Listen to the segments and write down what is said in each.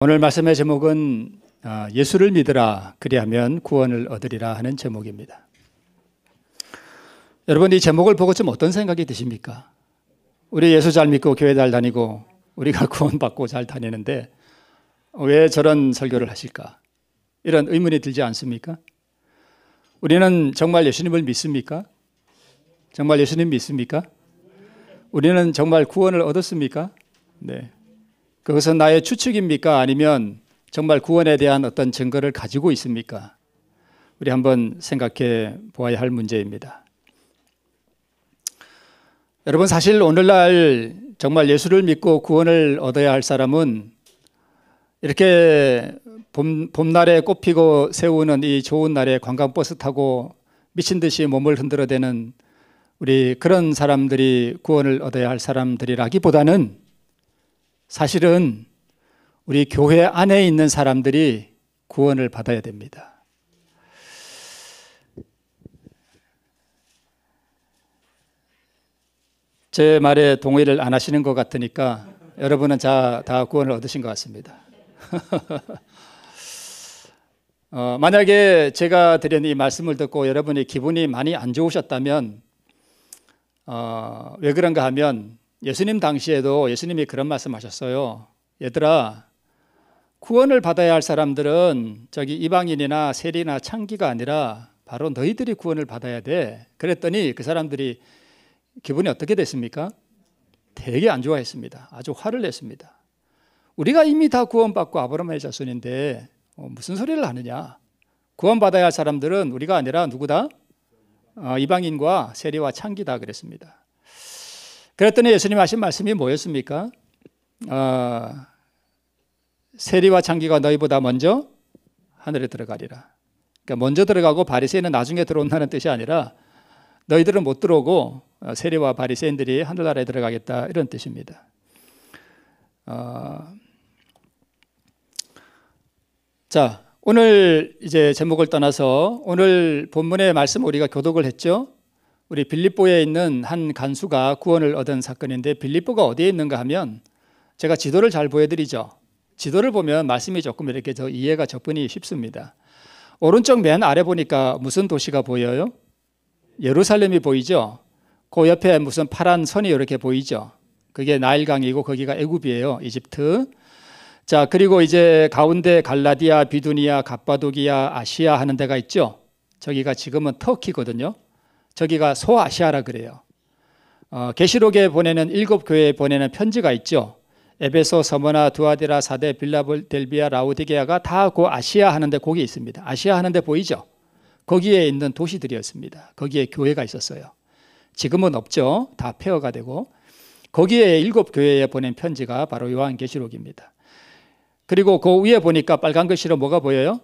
오늘 말씀의 제목은 예수를 믿으라 그리하면 구원을 얻으리라 하는 제목입니다. 여러분, 이 제목을 보고 좀 어떤 생각이 드십니까? 우리 예수 잘 믿고 교회 잘 다니고 우리가 구원받고 잘 다니는데 왜 저런 설교를 하실까? 이런 의문이 들지 않습니까? 우리는 정말 예수님을 믿습니까? 정말 예수님 믿습니까? 우리는 정말 구원을 얻었습니까? 네. 그것은 나의 추측입니까? 아니면 정말 구원에 대한 어떤 증거를 가지고 있습니까? 우리 한번 생각해 보아야 할 문제입니다. 여러분, 사실 오늘날 정말 예수를 믿고 구원을 얻어야 할 사람은 이렇게 봄날에 꽃피고 새우는 이 좋은 날에 관광버스 타고 미친 듯이 몸을 흔들어대는 우리 그런 사람들이 구원을 얻어야 할 사람들이라기보다는 사실은 우리 교회 안에 있는 사람들이 구원을 받아야 됩니다. 제 말에 동의를 안 하시는 것 같으니까 여러분은 다 구원을 얻으신 것 같습니다. 만약에 제가 드린 이 말씀을 듣고 여러분이 기분이 많이 안 좋으셨다면 왜 그런가 하면 예수님 당시에도 예수님이 그런 말씀하셨어요. 얘들아, 구원을 받아야 할 사람들은 저기 이방인이나 세리나 창기가 아니라 바로 너희들이 구원을 받아야 돼. 그랬더니 그 사람들이 기분이 어떻게 됐습니까? 되게 안 좋아했습니다. 아주 화를 냈습니다. 우리가 이미 다 구원받고 아브라함의 자손인데 무슨 소리를 하느냐. 구원받아야 할 사람들은 우리가 아니라 누구다? 이방인과 세리와 창기다 그랬습니다. 그랬더니 예수님 하신 말씀이 뭐였습니까? 세리와 창기가 너희보다 먼저 하늘에 들어가리라. 그러니까 먼저 들어가고 바리새인은 나중에 들어온다는 뜻이 아니라 너희들은 못 들어오고 세리와 바리새인들이 하늘나라에 들어가겠다 이런 뜻입니다. 자, 오늘 이제 제목을 떠나서 오늘 본문의 말씀 우리가 교독을 했죠. 우리 빌립보에 있는 한 간수가 구원을 얻은 사건인데 빌립보가 어디에 있는가 하면 제가 지도를 잘 보여드리죠. 지도를 보면 말씀이 조금 이렇게 이해가 접근이 쉽습니다. 오른쪽 맨 아래 보니까 무슨 도시가 보여요? 예루살렘이 보이죠. 그 옆에 무슨 파란 선이 이렇게 보이죠. 그게 나일강이고 거기가 애굽이에요. 이집트. 자, 그리고 이제 가운데 갈라디아, 비두니아, 갑바도기아, 아시아 하는 데가 있죠. 저기가 지금은 터키거든요. 저기가 소아시아라 그래요. 계시록에 보내는 7교회에 보내는 편지가 있죠. 에베소, 서머나, 두아디라, 사데, 빌라델비아, 라우디게아가 다 그 아시아 하는데 거기 있습니다. 아시아 하는데 보이죠? 거기에 있는 도시들이었습니다. 거기에 교회가 있었어요. 지금은 없죠. 다 폐허가 되고. 거기에 7교회에 보낸 편지가 바로 요한계시록입니다. 그리고 그 위에 보니까 빨간 글씨로 뭐가 보여요?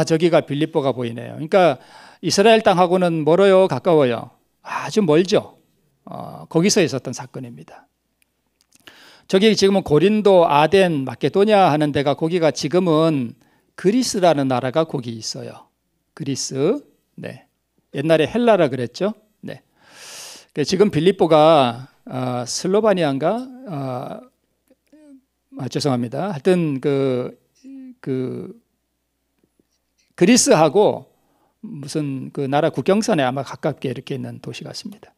저기가 빌립보가 보이네요. 그러니까 이스라엘 땅하고는 멀어요? 가까워요? 아주 멀죠. 거기서 있었던 사건입니다. 저기 지금은 고린도, 아덴, 마케도냐 하는 데가 거기가 지금은 그리스라는 나라가 거기 있어요. 그리스. 네. 옛날에 헬라라 그랬죠. 네. 지금 빌립보가 슬로바니아인가? 죄송합니다. 하여튼 그리스하고 무슨 그 나라 국경선에 아마 가깝게 이렇게 있는 도시 같습니다.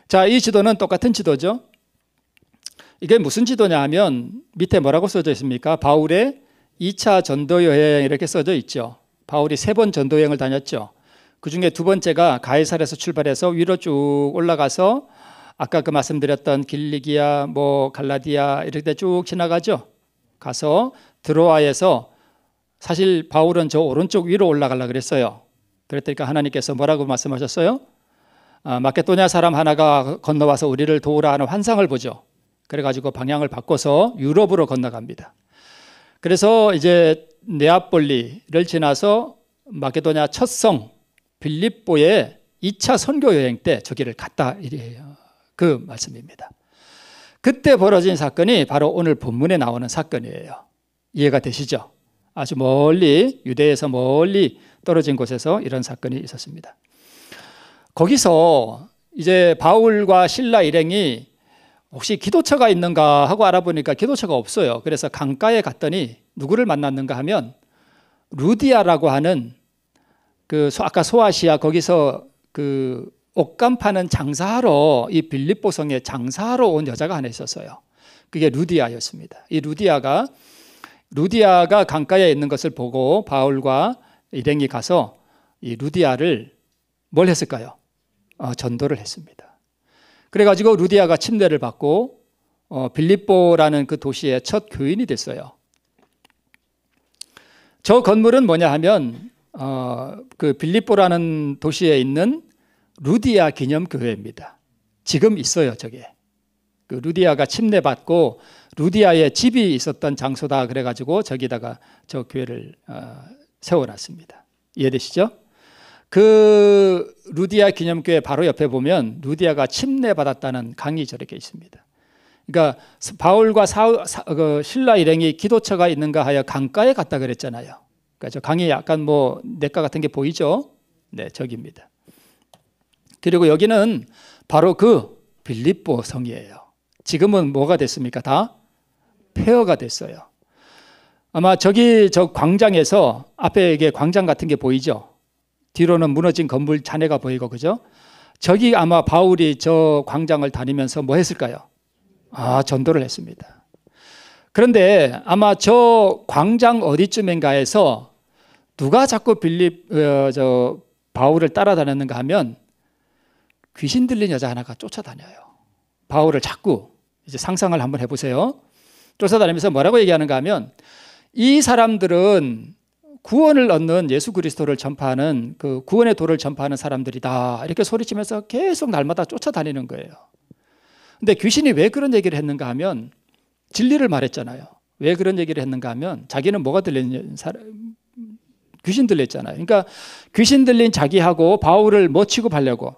자, 이 지도는 똑같은 지도죠. 이게 무슨 지도냐 하면 밑에 뭐라고 써져 있습니까? 바울의 2차 전도 여행 이렇게 써져 있죠. 바울이 3번 전도 여행을 다녔죠. 그중에 2번째가 가이사랴에서 출발해서 위로 쭉 올라가서 아까 그 말씀드렸던 길리기아, 갈라디아 이렇게 쭉 지나가죠. 가서 드로아에서 사실 바울은 저 오른쪽 위로 올라가려고 그랬어요. 그랬더니 하나님께서 뭐라고 말씀하셨어요? 마케도냐 사람 하나가 건너와서 우리를 도우라 하는 환상을 보죠. 그래가지고 방향을 바꿔서 유럽으로 건너갑니다. 그래서 이제 네아폴리를 지나서 마케도냐 첫 성 빌립보에 2차 선교 여행 때 저기를 갔다 이래요. 그 말씀입니다. 그때 벌어진 사건이 바로 오늘 본문에 나오는 사건이에요. 이해가 되시죠? 아주 멀리 유대에서 멀리 떨어진 곳에서 이런 사건이 있었습니다. 거기서 이제 바울과 실라 일행이 혹시 기도처가 있는가 하고 알아보니까 기도처가 없어요. 그래서 강가에 갔더니 누구를 만났는가 하면 루디아라고 하는 아까 소아시아 거기서 옷감 파는 장사하러 이 빌립보 성에 장사하러 온 여자가 하나 있었어요. 그게 루디아였습니다. 이 루디아가 강가에 있는 것을 보고 바울과 일행이 가서 이 루디아를 뭘 했을까요? 전도를 했습니다. 그래가지고 루디아가 침례를 받고 빌립보라는 그 도시의 첫 교인이 됐어요. 저 건물은 뭐냐 하면 그 빌립보라는 도시에 있는 루디아 기념교회입니다. 지금 있어요, 저게. 그 루디아가 침례받고 루디아의 집이 있었던 장소다 그래가지고 저기다가 저 교회를 세워놨습니다. 이해되시죠? 그 루디아 기념교회 바로 옆에 보면 루디아가 침례받았다는 강이 저렇게 있습니다. 그러니까 바울과 신라 일행이 기도처가 있는가 하여 강가에 갔다 그랬잖아요. 그러니까 저 강이 약간 뭐 냇가 같은 게 보이죠? 네, 저기입니다. 그리고 여기는 바로 그 빌립보 성이에요. 지금은 뭐가 됐습니까? 다 폐허가 됐어요. 아마 저 광장에서 앞에 이게 광장 같은 게 보이죠? 뒤로는 무너진 건물 잔해가 보이고, 그죠? 저기 아마 바울이 저 광장을 다니면서 뭐 했을까요? 전도를 했습니다. 그런데 아마 저 광장 어디쯤인가에서 누가 자꾸 바울을 따라다녔는가 하면 귀신 들린 여자 하나가 쫓아다녀요. 바울을 자꾸 이제 상상을 한번 해보세요. 쫓아다니면서 뭐라고 얘기하는가 하면 이 사람들은 구원을 얻는 예수 그리스도를 전파하는 그 구원의 도를 전파하는 사람들이다. 이렇게 소리치면서 계속 날마다 쫓아다니는 거예요. 근데 귀신이 왜 그런 얘기를 했는가 하면 진리를 말했잖아요. 왜 그런 얘기를 했는가 하면 자기는 뭐가 들리는 귀신 들렸잖아요. 그러니까 귀신 들린 자기하고 바울을 뭐 취급하려고?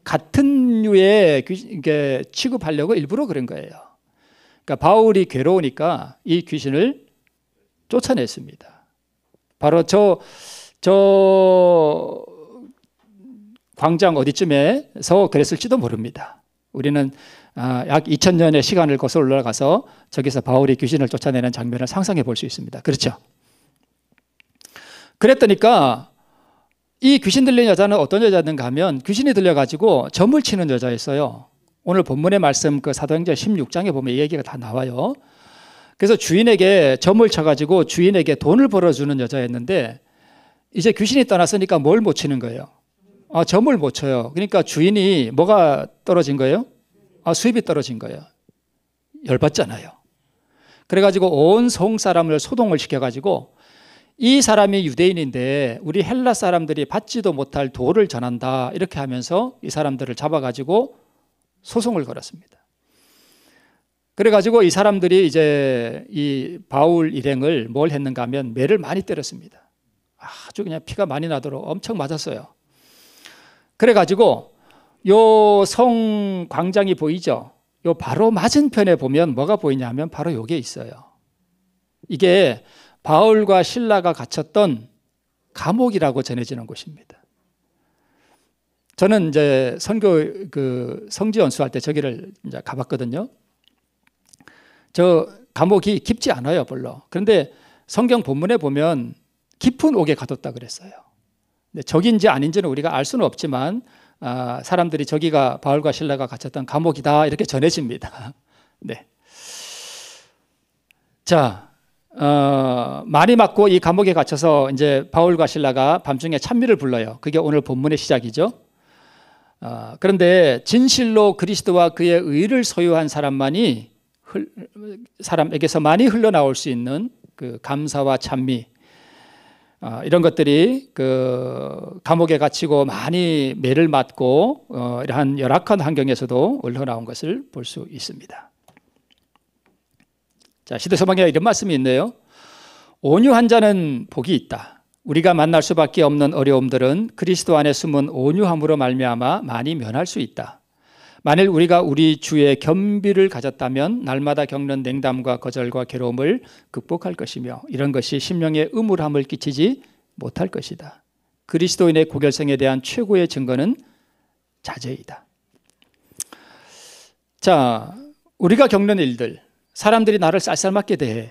같은 류의 취급하려고 일부러 그런 거예요. 그러니까 바울이 괴로우니까 이 귀신을 쫓아냈습니다. 바로 저 광장 어디쯤에서 그랬을지도 모릅니다. 우리는 약 2000년의 시간을 거슬러 올라가서 저기서 바울이 귀신을 쫓아내는 장면을 상상해 볼 수 있습니다. 그렇죠? 그랬더니까 이 귀신 들린 여자는 어떤 여자였는가 하면 귀신이 들려가지고 점을 치는 여자였어요. 오늘 본문의 말씀 그 사도행전 16장에 보면 이 얘기가 다 나와요. 그래서 주인에게 점을 쳐가지고 주인에게 돈을 벌어주는 여자였는데 이제 귀신이 떠났으니까 뭘 못 치는 거예요? 점을 못 쳐요. 그러니까 주인이 뭐가 떨어진 거예요? 수입이 떨어진 거예요. 열받잖아요. 그래가지고 온 성 사람을 소동을 시켜가지고 이 사람이 유대인인데 우리 헬라 사람들이 받지도 못할 도를 전한다 이렇게 하면서 이 사람들을 잡아가지고 소송을 걸었습니다. 그래가지고 이 사람들이 이제 이 바울 일행을 뭘 했는가 하면 매를 많이 때렸습니다. 아주 그냥 피가 많이 나도록 엄청 맞았어요. 그래가지고 요 성 광장이 보이죠? 요 바로 맞은편에 보면 뭐가 보이냐면 바로 요게 있어요. 이게 바울과 신라가 갇혔던 감옥이라고 전해지는 곳입니다. 저는 이제 선교 성지 연수할 때 저기를 이제 가봤거든요. 저 감옥이 깊지 않아요, 별로. 그런데 성경 본문에 보면 깊은 옥에 가뒀다 그랬어요. 근데 저기인지 아닌지는 우리가 알 수는 없지만 사람들이 저기가 바울과 신라가 갇혔던 감옥이다 이렇게 전해집니다. 네. 자. 많이 맞고 이 감옥에 갇혀서 이제 바울과 신라가 밤중에 찬미를 불러요. 그게 오늘 본문의 시작이죠. 그런데 진실로 그리스도와 그의 의를 소유한 사람에게서 많이 흘러나올 수 있는 그 감사와 찬미 이런 것들이 그 감옥에 갇히고 많이 매를 맞고 이러한 열악한 환경에서도 흘러나온 것을 볼 수 있습니다. 자, 시대서방에 이런 말씀이 있네요. 온유한 자는 복이 있다. 우리가 만날 수밖에 없는 어려움들은 그리스도 안에 숨은 온유함으로 말미암아 많이 면할 수 있다. 만일 우리가 우리 주의 겸비를 가졌다면 날마다 겪는 냉담과 거절과 괴로움을 극복할 것이며 이런 것이 심령에 음울함을 끼치지 못할 것이다. 그리스도인의 고결성에 대한 최고의 증거는 자제이다. 자, 우리가 겪는 일들, 사람들이 나를 쌀쌀맞게 대해,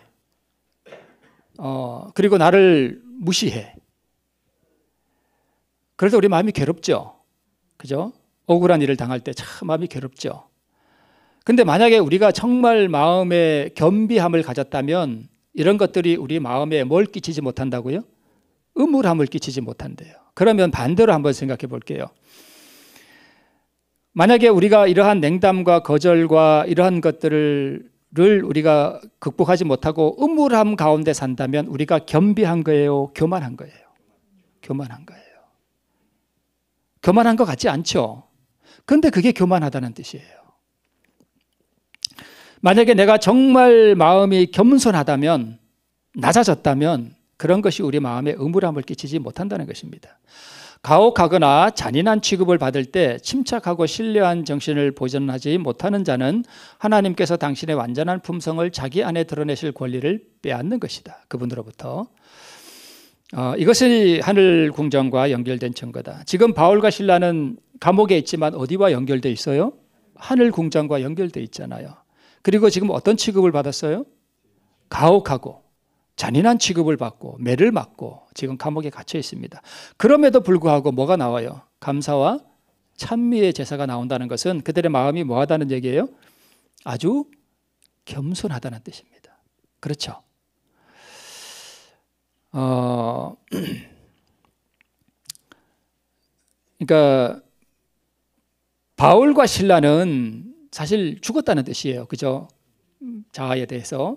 그리고 나를 무시해. 그래서 우리 마음이 괴롭죠. 그죠? 억울한 일을 당할 때 참 마음이 괴롭죠. 근데 만약에 우리가 정말 마음에 겸비함을 가졌다면 이런 것들이 우리 마음에 뭘 끼치지 못한다고요? 음울함을 끼치지 못한대요. 그러면 반대로 한번 생각해 볼게요. 만약에 우리가 이러한 냉담과 거절과 이러한 것들을 우리가 극복하지 못하고 음울함 가운데 산다면 우리가 겸비한 거예요? 교만한 거예요? 교만한 거예요. 교만한 것 같지 않죠? 근데 그게 교만하다는 뜻이에요. 만약에 내가 정말 마음이 겸손하다면, 낮아졌다면 그런 것이 우리 마음에 음울함을 끼치지 못한다는 것입니다. 가혹하거나 잔인한 취급을 받을 때 침착하고 신뢰한 정신을 보존하지 못하는 자는 하나님께서 당신의 완전한 품성을 자기 안에 드러내실 권리를 빼앗는 것이다. 그분으로부터. 이것이 하늘 궁정과 연결된 증거다. 지금 바울과 실라는 감옥에 있지만 어디와 연결되어 있어요? 하늘 궁정과 연결되어 있잖아요. 그리고 지금 어떤 취급을 받았어요? 가혹하고 잔인한 취급을 받고 매를 맞고 지금 감옥에 갇혀 있습니다. 그럼에도 불구하고 뭐가 나와요? 감사와 찬미의 제사가 나온다는 것은 그들의 마음이 뭐하다는 얘기예요? 아주 겸손하다는 뜻입니다. 그렇죠? 그러니까 바울과 실라는 사실 죽었다는 뜻이에요. 그죠? 자아에 대해서.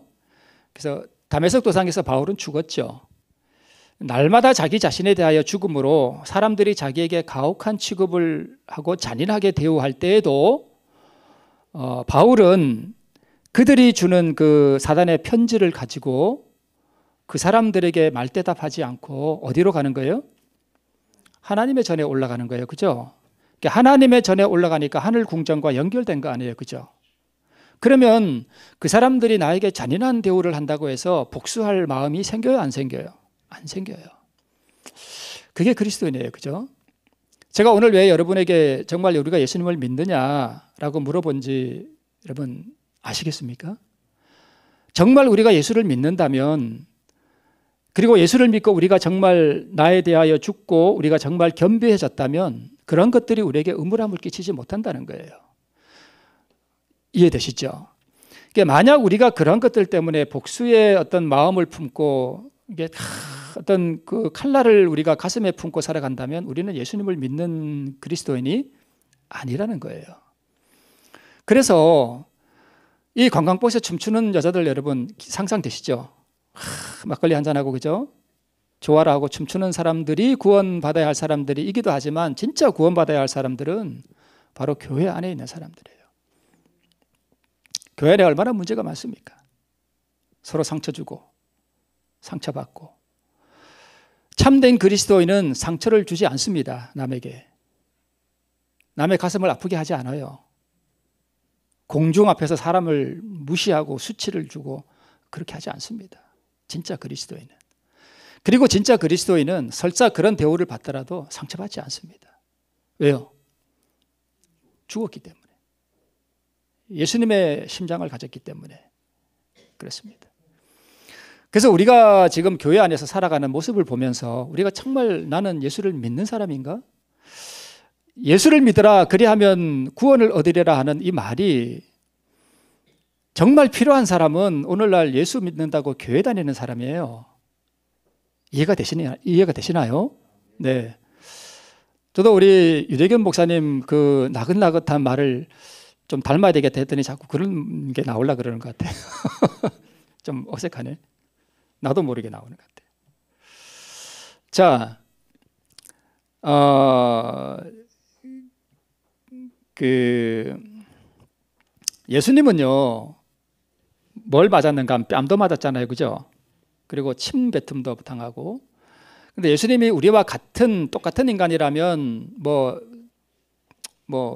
그래서 다메섹 도상에서 바울은 죽었죠. 날마다 자기 자신에 대하여 죽음으로 사람들이 자기에게 가혹한 취급을 하고 잔인하게 대우할 때에도 바울은 그들이 주는 그 사단의 편지를 가지고 그 사람들에게 말대답하지 않고 어디로 가는 거예요? 하나님의 전에 올라가는 거예요. 그죠? 하나님의 전에 올라가니까 하늘 궁정과 연결된 거 아니에요. 그죠? 그러면 그 사람들이 나에게 잔인한 대우를 한다고 해서 복수할 마음이 생겨요? 안 생겨요? 안 생겨요. 그게 그리스도인이에요. 그죠? 제가 오늘 왜 여러분에게 정말 우리가 예수님을 믿느냐라고 물어본지 여러분 아시겠습니까? 정말 우리가 예수를 믿는다면, 그리고 예수를 믿고 우리가 정말 나에 대하여 죽고 우리가 정말 겸비해졌다면 그런 것들이 우리에게 음울함을 끼치지 못한다는 거예요. 이해되시죠? 만약 우리가 그런 것들 때문에 복수의 어떤 마음을 품고 이게 어떤 그 칼날을 우리가 가슴에 품고 살아간다면 우리는 예수님을 믿는 그리스도인이 아니라는 거예요. 그래서 이 관광버스에 춤추는 여자들 여러분 상상되시죠? 막걸리 한잔하고 그죠? 조화를 하고 춤추는 사람들이 구원받아야 할 사람들이기도 하지만 진짜 구원받아야 할 사람들은 바로 교회 안에 있는 사람들이에요. 교회 안에 얼마나 문제가 많습니까? 서로 상처 주고 상처받고. 참된 그리스도인은 상처를 주지 않습니다. 남에게. 남의 가슴을 아프게 하지 않아요. 공중 앞에서 사람을 무시하고 수치를 주고 그렇게 하지 않습니다. 진짜 그리스도인은. 그리고 진짜 그리스도인은 설사 그런 대우를 받더라도 상처받지 않습니다. 왜요? 죽었기 때문에. 예수님의 심장을 가졌기 때문에 그렇습니다. 그래서 우리가 지금 교회 안에서 살아가는 모습을 보면서 우리가 정말 나는 예수를 믿는 사람인가? 예수를 믿으라 그리하면 구원을 얻으리라 하는 이 말이 정말 필요한 사람은 오늘날 예수 믿는다고 교회 다니는 사람이에요. 이해가 되시나요? 네. 저도 우리 유대겸 목사님 그 나긋나긋한 말을 좀 닮아야 되겠다 했더니 자꾸 그런 게 나오려고 그러는 것 같아요. 좀 어색하네. 나도 모르게 나오는 것 같아요. 자, 예수님은요, 뭘 맞았는가? 뺨도 맞았잖아요. 그죠? 그리고 침 뱉음도 당하고. 근데 예수님이 우리와 똑같은 인간이라면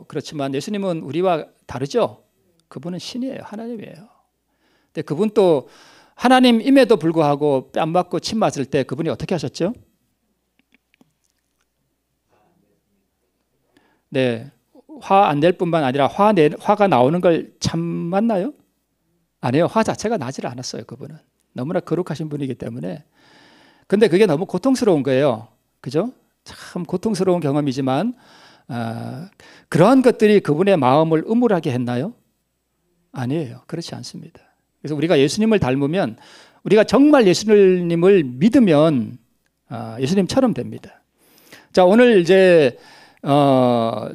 그렇지만 예수님은 우리와 다르죠? 그분은 신이에요. 하나님이에요. 근데 그분 또 하나님임에도 불구하고 뺨 맞고 침 맞을 때 그분이 어떻게 하셨죠? 네. 화 안 낼 뿐만 아니라 화가 나오는 걸 참았나요? 아니에요. 화 자체가 나질 않았어요. 그분은 너무나 거룩하신 분이기 때문에. 근데 그게 너무 고통스러운 거예요. 그죠? 참 고통스러운 경험이지만 그러한 것들이 그분의 마음을 음울하게 했나요? 아니에요. 그렇지 않습니다. 그래서 우리가 예수님을 닮으면, 우리가 정말 예수님을 믿으면 예수님처럼 됩니다. 자, 오늘 이제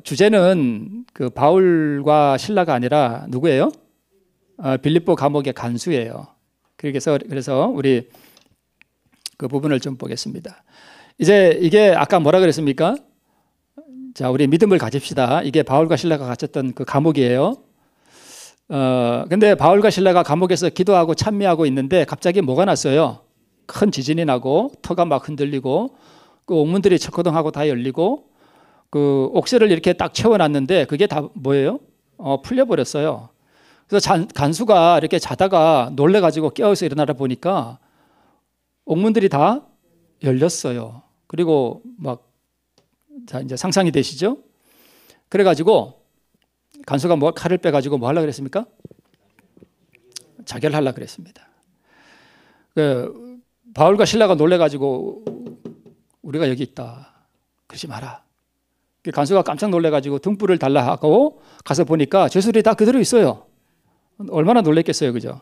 주제는 그 바울과 실라가 아니라 누구예요? 빌립보 감옥의 간수예요. 그래서 우리 그 부분을 좀 보겠습니다. 이제 이게 아까 뭐라 그랬습니까? 자, 우리 믿음을 가집시다. 이게 바울과 실라가 갇혔던 그 감옥이에요. 근데 바울과 실라가 감옥에서 기도하고 찬미하고 있는데 갑자기 뭐가 났어요? 큰 지진이 나고 터가 막 흔들리고 그 옥문들이 척허덩하고 다 열리고 그 옥새를 이렇게 딱 채워놨는데 그게 다 뭐예요? 풀려버렸어요. 그래서 간수가 이렇게 자다가 놀래가지고 깨어서 일어나다 보니까 옥문들이 다 열렸어요. 그리고 막, 자, 이제 상상이 되시죠? 그래가지고 간수가 칼을 빼가지고 뭐 하려고 그랬습니까? 자결하려고 그랬습니다. 바울과 실라가 놀래가지고 우리가 여기 있다. 그러지 마라. 간수가 깜짝 놀래가지고 등불을 달라 하고 가서 보니까 죄수들이 다 그대로 있어요. 얼마나 놀랬겠어요. 그죠?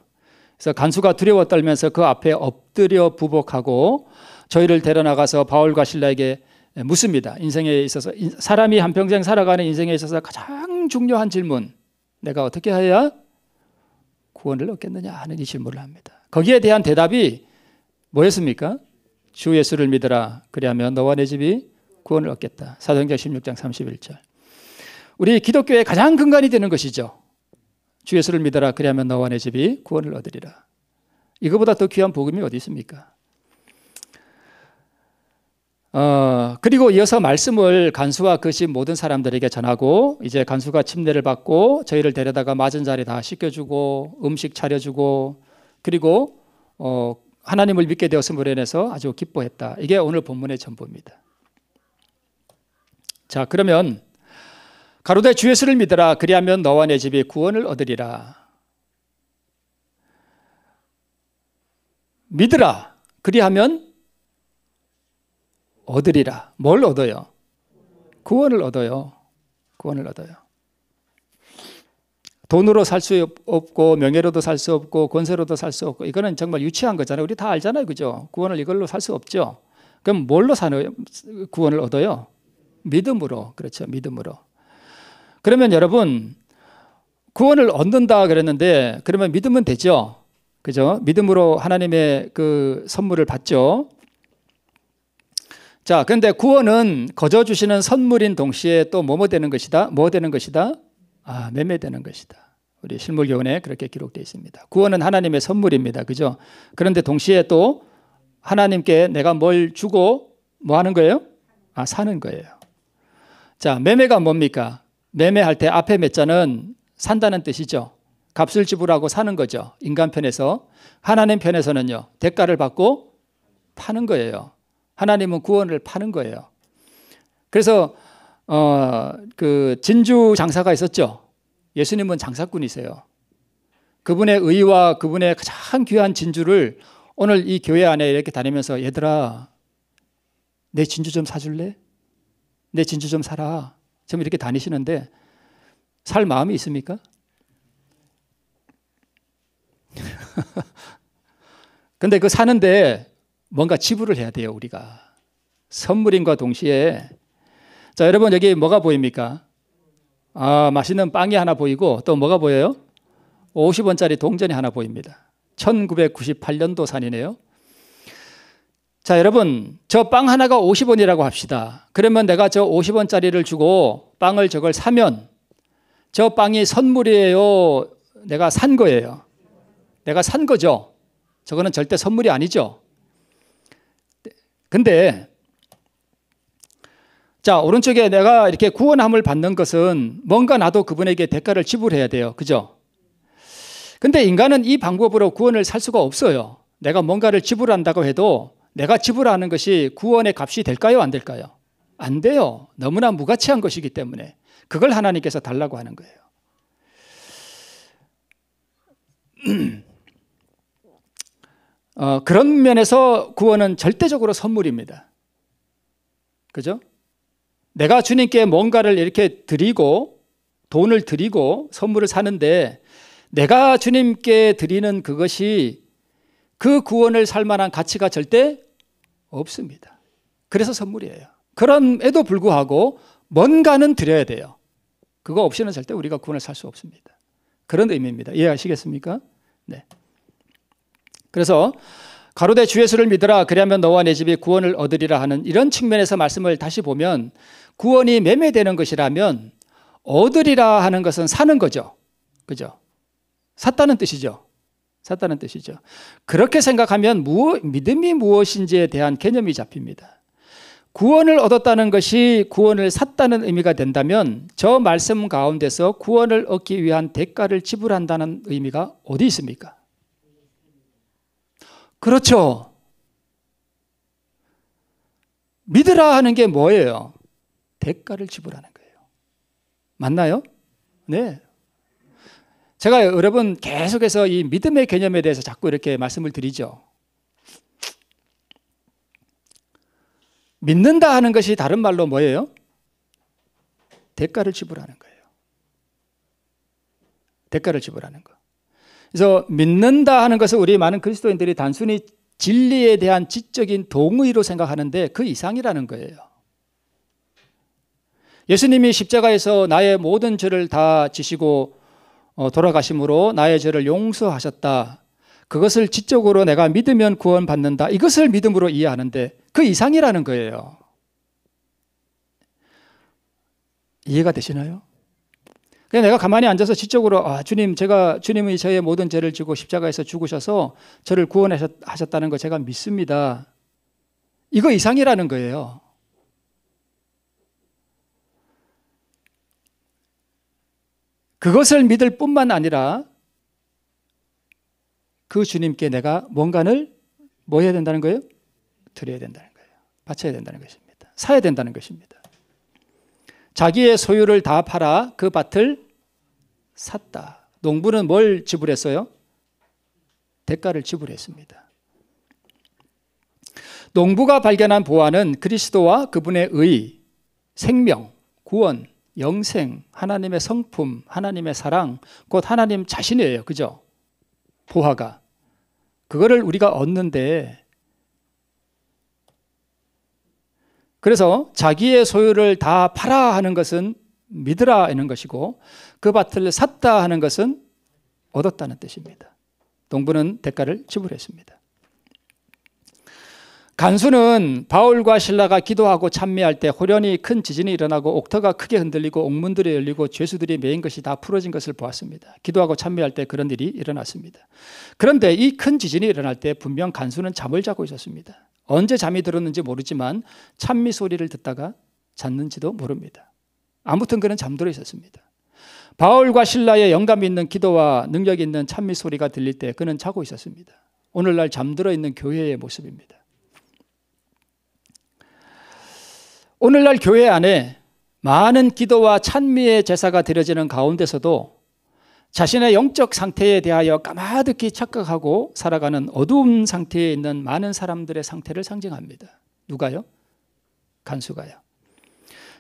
그래서 간수가 두려워 떨면서 그 앞에 엎드려 부복하고 저희를 데려나가서 바울과 실라에게 묻습니다. 인생에 있어서, 사람이 한평생 살아가는 인생에 있어서 가장 중요한 질문, 내가 어떻게 해야 구원을 얻겠느냐 하는 이 질문을 합니다. 거기에 대한 대답이 뭐였습니까? 주 예수를 믿으라. 그리하면 너와 내 집이 구원을 얻겠다. 사도행전 16장 31절. 우리 기독교의 가장 근간이 되는 것이죠. 주 예수를 믿어라. 그리하면 너와 내 집이 구원을 얻으리라. 이거보다 더 귀한 복음이 어디 있습니까? 그리고 이어서 말씀을 간수와 그 집 모든 사람들에게 전하고, 이제 간수가 침례를 받고 저희를 데려다가 맞은 자리 다 씻겨주고 음식 차려주고, 그리고 하나님을 믿게 되었음으로 인해서 아주 기뻐했다. 이게 오늘 본문의 전부입니다. 자, 그러면 가로되 주 예수를 믿으라. 그리하면 너와 내 집이 구원을 얻으리라. 믿으라. 그리하면 얻으리라. 뭘 얻어요? 구원을 얻어요. 구원을 얻어요. 돈으로 살 수 없고 명예로도 살 수 없고 권세로도 살 수 없고, 이거는 정말 유치한 거잖아요. 우리 다 알잖아요. 그죠? 구원을 이걸로 살 수 없죠. 그럼 뭘로 사는 구원을 얻어요? 믿음으로. 그렇죠. 믿음으로. 그러면 여러분, 구원을 얻는다 그랬는데 그러면 믿으면 되죠. 그죠? 믿음으로 하나님의 그 선물을 받죠. 자, 그런데 구원은 거저 주시는 선물인 동시에 또 뭐뭐 되는 것이다? 뭐 되는 것이다? 매매되는 것이다. 우리 실물교훈에 그렇게 기록되어 있습니다. 구원은 하나님의 선물입니다. 그죠? 그런데 동시에 또 하나님께 내가 뭘 주고 뭐 하는 거예요? 사는 거예요. 자, 매매가 뭡니까? 매매할 때 앞에 매자는 산다는 뜻이죠. 값을 지불하고 사는 거죠. 인간 편에서. 하나님 편에서는요, 대가를 받고 파는 거예요. 하나님은 구원을 파는 거예요. 그래서 그 진주 장사가 있었죠. 예수님은 장사꾼이세요. 그분의 의와 그분의 가장 귀한 진주를 오늘 이 교회 안에 이렇게 다니면서, 얘들아, 내 진주 좀 사줄래? 내 진주 좀 사라. 지금 이렇게 다니시는데 살 마음이 있습니까? 근데 그 사는데 뭔가 지불을 해야 돼요. 우리가 선물인과 동시에. 자, 여러분, 여기 뭐가 보입니까? 맛있는 빵이 하나 보이고 또 뭐가 보여요? 50원짜리 동전이 하나 보입니다. 1998년도 산이네요. 자, 여러분, 저 빵 하나가 50원이라고 합시다. 그러면 내가 저 50원짜리를 주고 빵을 저걸 사면 저 빵이 선물이에요? 내가 산 거예요? 내가 산 거죠. 저거는 절대 선물이 아니죠. 근데 자, 오른쪽에 내가 이렇게 구원함을 받는 것은 뭔가 나도 그분에게 대가를 지불해야 돼요. 그죠? 근데 인간은 이 방법으로 구원을 살 수가 없어요. 내가 뭔가를 지불한다고 해도 내가 지불하는 것이 구원의 값이 될까요? 안 될까요? 안 돼요. 너무나 무가치한 것이기 때문에. 그걸 하나님께서 달라고 하는 거예요. 그런 면에서 구원은 절대적으로 선물입니다. 그죠? 내가 주님께 뭔가를 이렇게 드리고 돈을 드리고 선물을 사는데 내가 주님께 드리는 그것이 그 구원을 살 만한 가치가 절대 없습니다. 그래서 선물이에요. 그럼에도 불구하고 뭔가는 드려야 돼요. 그거 없이는 절대 우리가 구원을 살 수 없습니다. 그런 의미입니다. 이해하시겠습니까? 네. 그래서 가로되 주 예수를 믿으라 그리하면 너와 내 집이 구원을 얻으리라 하는 이런 측면에서 말씀을 다시 보면 구원이 매매되는 것이라면 얻으리라 하는 것은 사는 거죠. 그죠? 샀다는 뜻이죠. 샀다는 뜻이죠. 그렇게 생각하면 믿음이 무엇인지에 대한 개념이 잡힙니다. 구원을 얻었다는 것이 구원을 샀다는 의미가 된다면 저 말씀 가운데서 구원을 얻기 위한 대가를 지불한다는 의미가 어디 있습니까? 그렇죠. 믿으라 하는 게 뭐예요? 대가를 지불하는 거예요. 맞나요? 네. 제가 여러분 계속해서 이 믿음의 개념에 대해서 자꾸 이렇게 말씀을 드리죠. 믿는다 하는 것이 다른 말로 뭐예요? 대가를 지불하는 거예요. 대가를 지불하는 거. 그래서 믿는다 하는 것을 우리 많은 그리스도인들이 단순히 진리에 대한 지적인 동의로 생각하는데 그 이상이라는 거예요. 예수님이 십자가에서 나의 모든 죄를 다 지시고 돌아가심으로 나의 죄를 용서하셨다. 그것을 지적으로 내가 믿으면 구원받는다. 이것을 믿음으로 이해하는데 그 이상이라는 거예요. 이해가 되시나요? 그냥 내가 가만히 앉아서 지적으로 주님, 주님이 저의 모든 죄를 지고 십자가에서 죽으셔서 저를 구원하셨다는 거 제가 믿습니다. 이거 이상이라는 거예요. 그것을 믿을 뿐만 아니라 그 주님께 내가 뭔가를 뭐 해야 된다는 거예요? 드려야 된다는 거예요. 바쳐야 된다는 것입니다. 사야 된다는 것입니다. 자기의 소유를 다 팔아 그 밭을 샀다. 농부는 뭘 지불했어요? 대가를 지불했습니다. 농부가 발견한 보화는 그리스도와 그분의 의, 생명, 구원, 영생, 하나님의 성품, 하나님의 사랑, 곧 하나님 자신이에요. 그죠? 보화가. 그거를 우리가 얻는데 그래서 자기의 소유를 다 팔아 하는 것은 믿으라 하는 것이고 그 밭을 샀다 하는 것은 얻었다는 뜻입니다. 농부는 대가를 지불했습니다. 간수는 바울과 실라가 기도하고 찬미할 때 호련히 큰 지진이 일어나고 옥터가 크게 흔들리고 옥문들이 열리고 죄수들이 메인 것이 다 풀어진 것을 보았습니다. 기도하고 찬미할 때 그런 일이 일어났습니다. 그런데 이 큰 지진이 일어날 때 분명 간수는 잠을 자고 있었습니다. 언제 잠이 들었는지 모르지만 찬미 소리를 듣다가 잤는지도 모릅니다. 아무튼 그는 잠들어 있었습니다. 바울과 실라의 영감이 있는 기도와 능력이 있는 찬미 소리가 들릴 때 그는 자고 있었습니다. 오늘날 잠들어 있는 교회의 모습입니다. 오늘날 교회 안에 많은 기도와 찬미의 제사가 드려지는 가운데서도 자신의 영적 상태에 대하여 까마득히 착각하고 살아가는 어두운 상태에 있는 많은 사람들의 상태를 상징합니다. 누가요? 간수가요.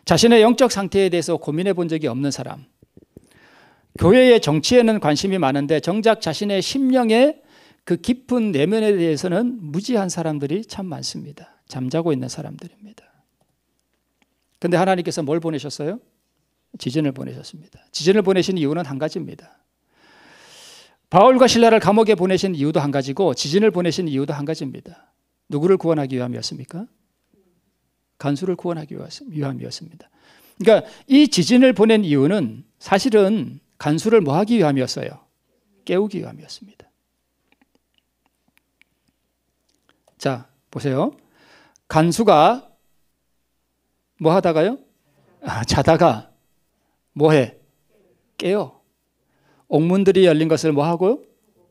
자신의 영적 상태에 대해서 고민해 본 적이 없는 사람. 교회의 정치에는 관심이 많은데 정작 자신의 심령의 그 깊은 내면에 대해서는 무지한 사람들이 참 많습니다. 잠자고 있는 사람들입니다. 그런데 하나님께서 뭘 보내셨어요? 지진을 보내셨습니다. 지진을 보내신 이유는 한 가지입니다. 바울과 실라를 감옥에 보내신 이유도 한 가지고 지진을 보내신 이유도 한 가지입니다. 누구를 구원하기 위함이었습니까? 간수를 구원하기 위함이었습니다. 그러니까 이 지진을 보낸 이유는 사실은 간수를 뭐 하기 위함이었어요? 깨우기 위함이었습니다. 자, 보세요. 간수가 뭐 하다가요? 자다가 뭐 해? 깨요. 옥문들이 열린 것을 뭐 하고요?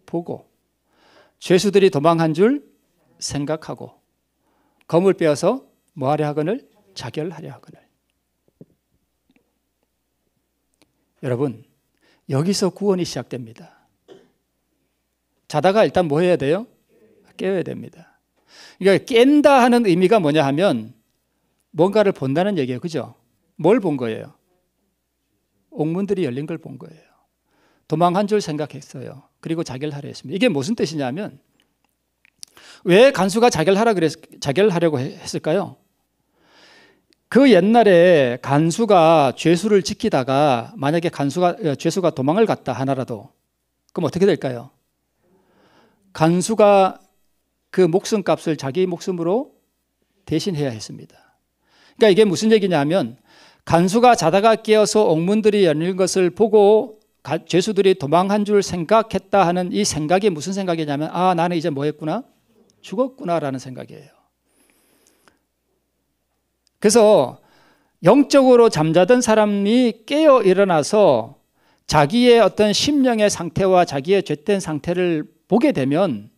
보고. 죄수들이 도망한 줄 생각하고. 검을 빼어서 뭐 하려 하거늘? 자결하려 하거늘. 여러분, 여기서 구원이 시작됩니다. 자다가 일단 뭐 해야 돼요? 깨어야 됩니다. 그러니까 깬다 하는 의미가 뭐냐 하면 뭔가를 본다는 얘기예요. 그죠? 뭘 본 거예요? 옥문들이 열린 걸 본 거예요. 도망한 줄 생각했어요. 그리고 자결하려 했습니다. 이게 무슨 뜻이냐면 왜 간수가 자결하려고 했을까요? 그 옛날에 간수가 죄수를 지키다가 만약에 죄수가 도망을 갔다 하나라도 그럼 어떻게 될까요? 간수가 그 목숨값을 자기 목숨으로 대신해야 했습니다. 그러니까 이게 무슨 얘기냐면 간수가 자다가 깨어서 옥문들이 열린 것을 보고 죄수들이 도망한 줄 생각했다 하는 이 생각이 무슨 생각이냐면 나는 이제 뭐 했구나? 죽었구나라는 생각이에요. 그래서 영적으로 잠자던 사람이 깨어 일어나서 자기의 어떤 심령의 상태와 자기의 죄된 상태를 보게 되면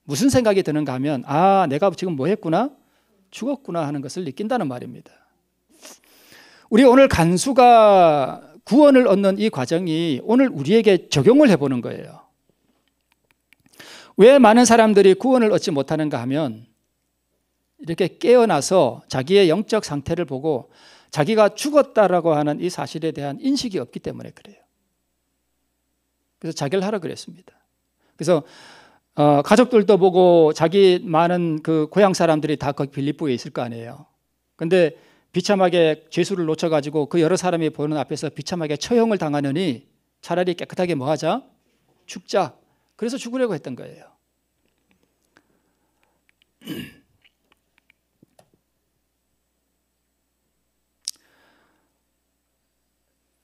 무슨 생각이 드는가 하면 내가 지금 뭐 했구나? 죽었구나 하는 것을 느낀다는 말입니다. 우리 오늘 간수가 구원을 얻는 이 과정이 오늘 우리에게 적용을 해보는 거예요. 왜 많은 사람들이 구원을 얻지 못하는가 하면 이렇게 깨어나서 자기의 영적 상태를 보고 자기가 죽었다라고 하는 이 사실에 대한 인식이 없기 때문에 그래요. 그래서 자결하라 그랬습니다. 그래서 가족들도 보고 자기 많은 그 고향 사람들이 다 거기 빌립보에 있을 거 아니에요. 근데 비참하게 죄수를 놓쳐가지고 그 여러 사람이 보는 앞에서 비참하게 처형을 당하느니 차라리 깨끗하게 뭐 하자? 죽자. 그래서 죽으려고 했던 거예요.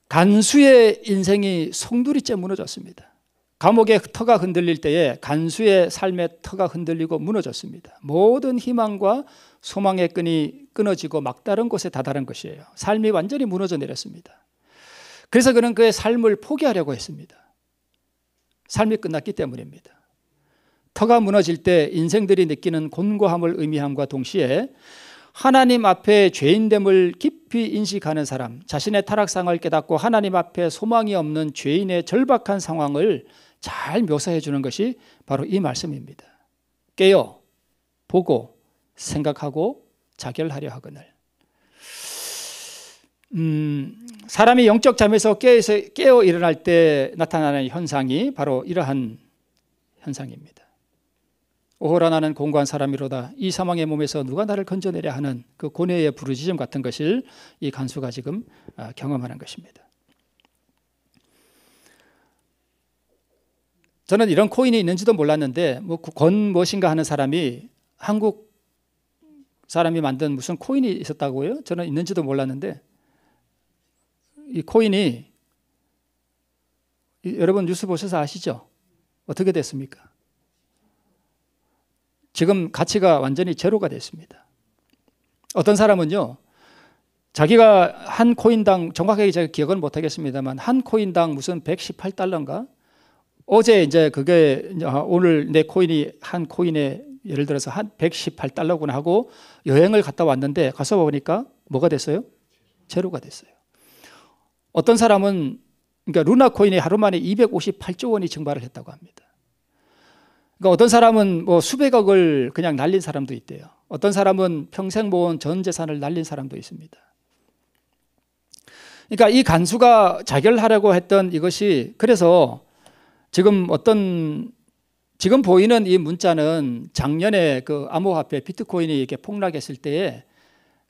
간수의 인생이 송두리째 무너졌습니다. 감옥의 터가 흔들릴 때에 간수의 삶의 터가 흔들리고 무너졌습니다. 모든 희망과 소망의 끈이 끊어지고 막다른 곳에 다다른 것이에요. 삶이 완전히 무너져 내렸습니다. 그래서 그는 그의 삶을 포기하려고 했습니다. 삶이 끝났기 때문입니다. 터가 무너질 때 인생들이 느끼는 곤고함을 의미함과 동시에 하나님 앞에 죄인됨을 깊이 인식하는 사람, 자신의 타락상을 깨닫고 하나님 앞에 소망이 없는 죄인의 절박한 상황을 잘 묘사해 주는 것이 바로 이 말씀입니다. 깨어 보고 생각하고 자결하려 하거늘. 사람이 영적 잠에서 깨어 일어날 때 나타나는 현상이 바로 이러한 현상입니다. 오호라 나는 공고한 사람이로다. 이 사망의 몸에서 누가 나를 건져내려 하는 그 고뇌의 부르짖음 같은 것을 이 간수가 지금 경험하는 것입니다. 저는 이런 코인이 있는지도 몰랐는데 권 무엇인가 하는 사람이 한국 사람이 만든 무슨 코인이 있었다고요? 저는 있는지도 몰랐는데 이 코인이 여러분 뉴스 보셔서 아시죠? 어떻게 됐습니까? 지금 가치가 완전히 제로가 됐습니다. 어떤 사람은요, 자기가 한 코인당 정확하게 제가 기억은 못하겠습니다만 한 코인당 무슨 118달러인가? 어제 이제 그게 오늘 내 코인이 한 코인에 예를 들어서 한 118달러구나 하고 여행을 갔다 왔는데 가서 보니까 뭐가 됐어요? 제로가 됐어요. 어떤 사람은 그러니까 루나 코인이 하루 만에 258조 원이 증발을 했다고 합니다. 그러니까 어떤 사람은 뭐 수백억을 그냥 날린 사람도 있대요. 어떤 사람은 평생 모은 전 재산을 날린 사람도 있습니다. 그러니까 이 간수가 자결하려고 했던 이것이 그래서 지금 보이는 이 문자는 작년에 그 암호화폐 비트코인이 이렇게 폭락했을 때에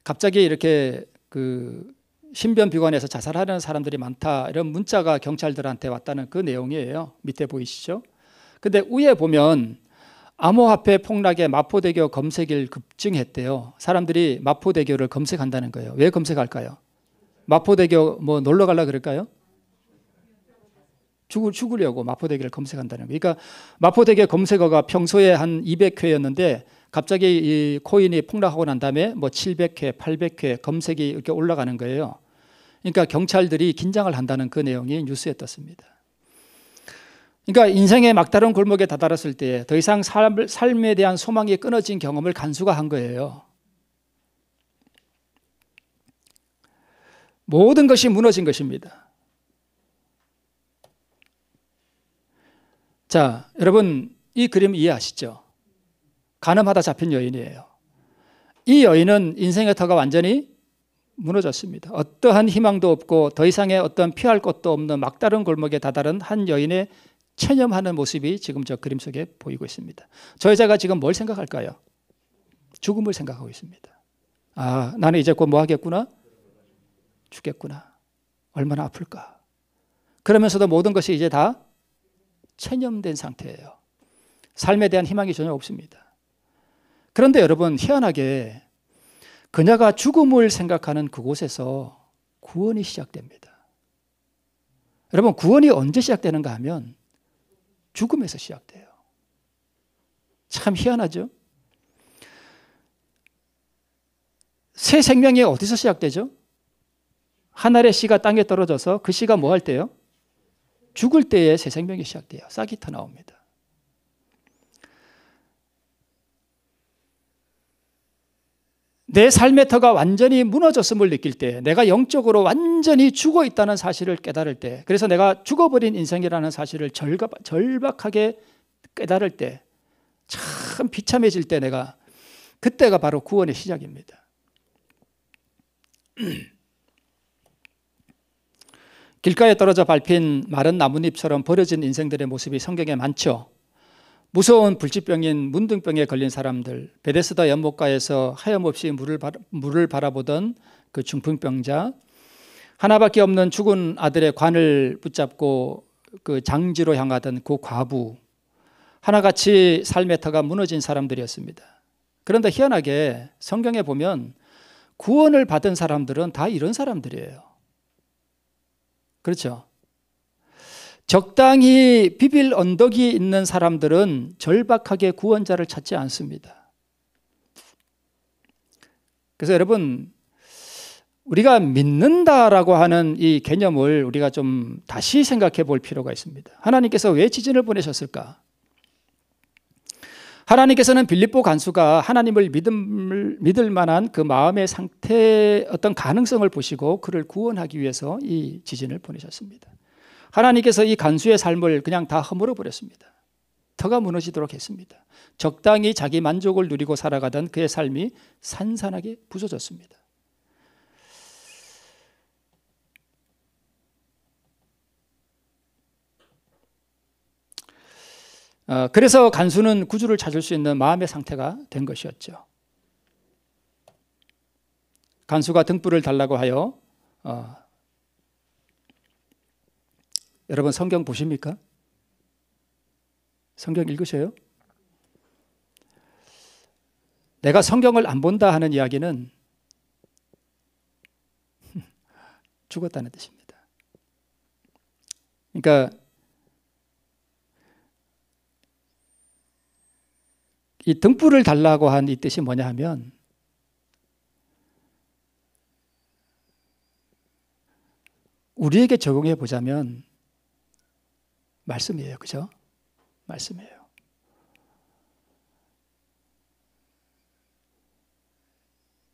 갑자기 이렇게 그 신변비관에서 자살하는 사람들이 많다 이런 문자가 경찰들한테 왔다는 그 내용이에요. 밑에 보이시죠? 근데 위에 보면 암호화폐 폭락에 마포대교 검색일 급증했대요. 사람들이 마포대교를 검색한다는 거예요. 왜 검색할까요? 마포대교 뭐 놀러 가려고 그럴까요? 죽으려고 마포대교를 검색한다는 거예요. 그러니까 마포대교 검색어가 평소에 한 200회였는데 갑자기 이 코인이 폭락하고 난 다음에 뭐 700회, 800회 검색이 이렇게 올라가는 거예요. 그러니까 경찰들이 긴장을 한다는 그 내용이 뉴스에 떴습니다. 그러니까 인생의 막다른 골목에 다다랐을 때 더 이상 삶에 대한 소망이 끊어진 경험을 간수가 한 거예요. 모든 것이 무너진 것입니다. 자, 여러분 이 그림 이해하시죠? 간음하다 잡힌 여인이에요. 이 여인은 인생의 터가 완전히 무너졌습니다. 어떠한 희망도 없고 더 이상의 어떤 피할 곳도 없는 막다른 골목에 다다른 한 여인의 체념하는 모습이 지금 저 그림 속에 보이고 있습니다. 저 여자가 지금 뭘 생각할까요? 죽음을 생각하고 있습니다. 아, 나는 이제 곧 뭐 하겠구나? 죽겠구나. 얼마나 아플까? 그러면서도 모든 것이 이제 다 체념된 상태예요. 삶에 대한 희망이 전혀 없습니다. 그런데 여러분, 희한하게 그녀가 죽음을 생각하는 그곳에서 구원이 시작됩니다. 여러분, 구원이 언제 시작되는가 하면 죽음에서 시작돼요. 참 희한하죠? 새 생명이 어디서 시작되죠? 하늘의 씨가 땅에 떨어져서 그 씨가 뭐 할 때요? 죽을 때에 새 생명이 시작돼요. 싹이 터 나옵니다. 내 삶의 터가 완전히 무너졌음을 느낄 때, 내가 영적으로 완전히 죽어 있다는 사실을 깨달을 때, 그래서 내가 죽어버린 인생이라는 사실을 절박하게 깨달을 때, 참 비참해질 때 그때가 바로 구원의 시작입니다. 길가에 떨어져 밟힌 마른 나뭇잎처럼 버려진 인생들의 모습이 성경에 많죠. 무서운 불치병인 문둥병에 걸린 사람들, 베데스다 연못가에서 하염없이 물을 바라보던 그 중풍병자, 하나밖에 없는 죽은 아들의 관을 붙잡고 그 장지로 향하던 그 과부, 하나같이 삶의 터가 무너진 사람들이었습니다. 그런데 희한하게 성경에 보면 구원을 받은 사람들은 다 이런 사람들이에요. 그렇죠? 적당히 비빌 언덕이 있는 사람들은 절박하게 구원자를 찾지 않습니다. 그래서 여러분, 우리가 믿는다라고 하는 이 개념을 우리가 좀 다시 생각해 볼 필요가 있습니다. 하나님께서 왜 지진을 보내셨을까? 하나님께서는 빌립보 간수가 하나님을 믿을 만한 그 마음의 상태의 어떤 가능성을 보시고 그를 구원하기 위해서 이 지진을 보내셨습니다. 하나님께서 이 간수의 삶을 그냥 다 허물어 버렸습니다. 터가 무너지도록 했습니다. 적당히 자기 만족을 누리고 살아가던 그의 삶이 산산하게 부서졌습니다. 그래서 간수는 구주를 찾을 수 있는 마음의 상태가 된 것이었죠. 간수가 등불을 달라고 하여 여러분 성경 보십니까? 성경 읽으셔요? 내가 성경을 안 본다 하는 이야기는 죽었다는 뜻입니다. 그러니까 이 등불을 달라고 한 이 뜻이 뭐냐 하면 우리에게 적용해 보자면 말씀이에요. 그죠? 말씀이에요.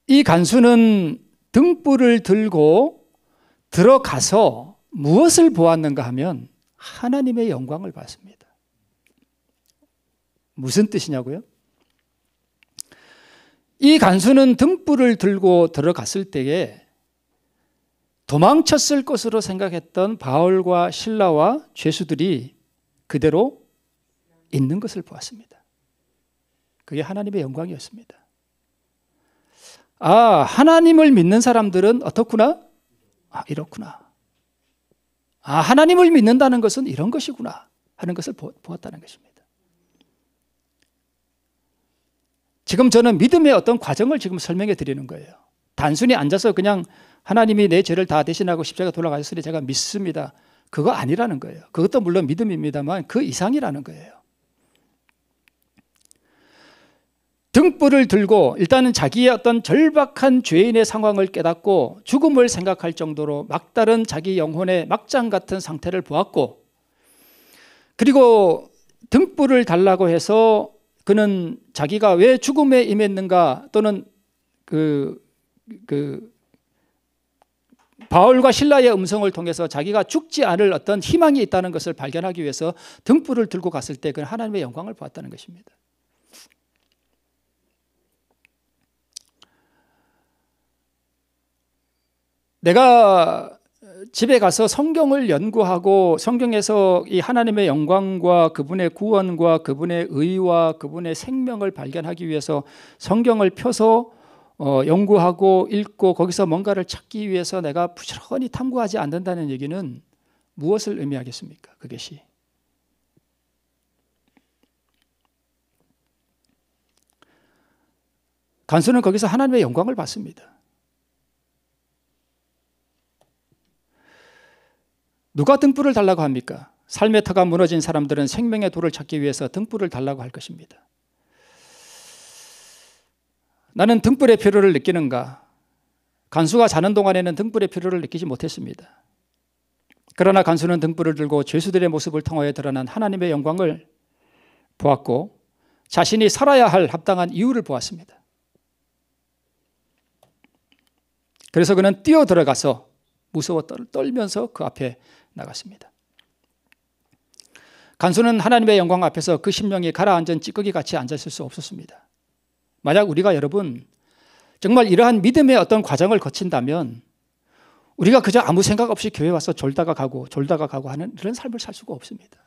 이 간수는 등불을 들고 들어가서 무엇을 보았는가 하면 하나님의 영광을 봤습니다. 무슨 뜻이냐고요? 이 간수는 등불을 들고 들어갔을 때에 도망쳤을 것으로 생각했던 바울과 실라와 죄수들이 그대로 있는 것을 보았습니다. 그게 하나님의 영광이었습니다. 아, 하나님을 믿는 사람들은 어떻구나? 아, 이렇구나. 아, 하나님을 믿는다는 것은 이런 것이구나 하는 것을 보았다는 것입니다. 지금 저는 믿음의 어떤 과정을 지금 설명해 드리는 거예요. 단순히 앉아서 그냥 하나님이 내 죄를 다 대신하고 십자가 돌아가셨으니 제가 믿습니다. 그거 아니라는 거예요. 그것도 물론 믿음입니다만 그 이상이라는 거예요. 등불을 들고 일단은 자기의 어떤 절박한 죄인의 상황을 깨닫고 죽음을 생각할 정도로 막다른 자기 영혼의 막장 같은 상태를 보았고, 그리고 등불을 달라고 해서 그는 자기가 왜 죽음에 임했는가 또는 바울과 실라의 음성을 통해서 자기가 죽지 않을 어떤 희망이 있다는 것을 발견하기 위해서 등불을 들고 갔을 때 그는 하나님의 영광을 보았다는 것입니다. 내가 집에 가서 성경을 연구하고 성경에서 이 하나님의 영광과 그분의 구원과 그분의 의와 그분의 생명을 발견하기 위해서 성경을 펴서 연구하고 읽고 거기서 뭔가를 찾기 위해서 내가 부지런히 탐구하지 않는다는 얘기는 무엇을 의미하겠습니까? 그것이 간수는 거기서 하나님의 영광을 받습니다. 누가 등불을 달라고 합니까? 삶의 터가 무너진 사람들은 생명의 돌을 찾기 위해서 등불을 달라고 할 것입니다. 나는 등불의 필요를 느끼는가? 간수가 자는 동안에는 등불의 필요를 느끼지 못했습니다. 그러나 간수는 등불을 들고 죄수들의 모습을 통하여 드러난 하나님의 영광을 보았고 자신이 살아야 할 합당한 이유를 보았습니다. 그래서 그는 뛰어 들어가서 무서워 떨면서 그 앞에 나갔습니다. 간수는 하나님의 영광 앞에서 그 심령이 가라앉은 찌꺼기 같이 앉아있을 수 없었습니다. 만약 우리가 여러분 정말 이러한 믿음의 어떤 과정을 거친다면 우리가 그저 아무 생각 없이 교회 와서 졸다가 가고 하는 이런 삶을 살 수가 없습니다.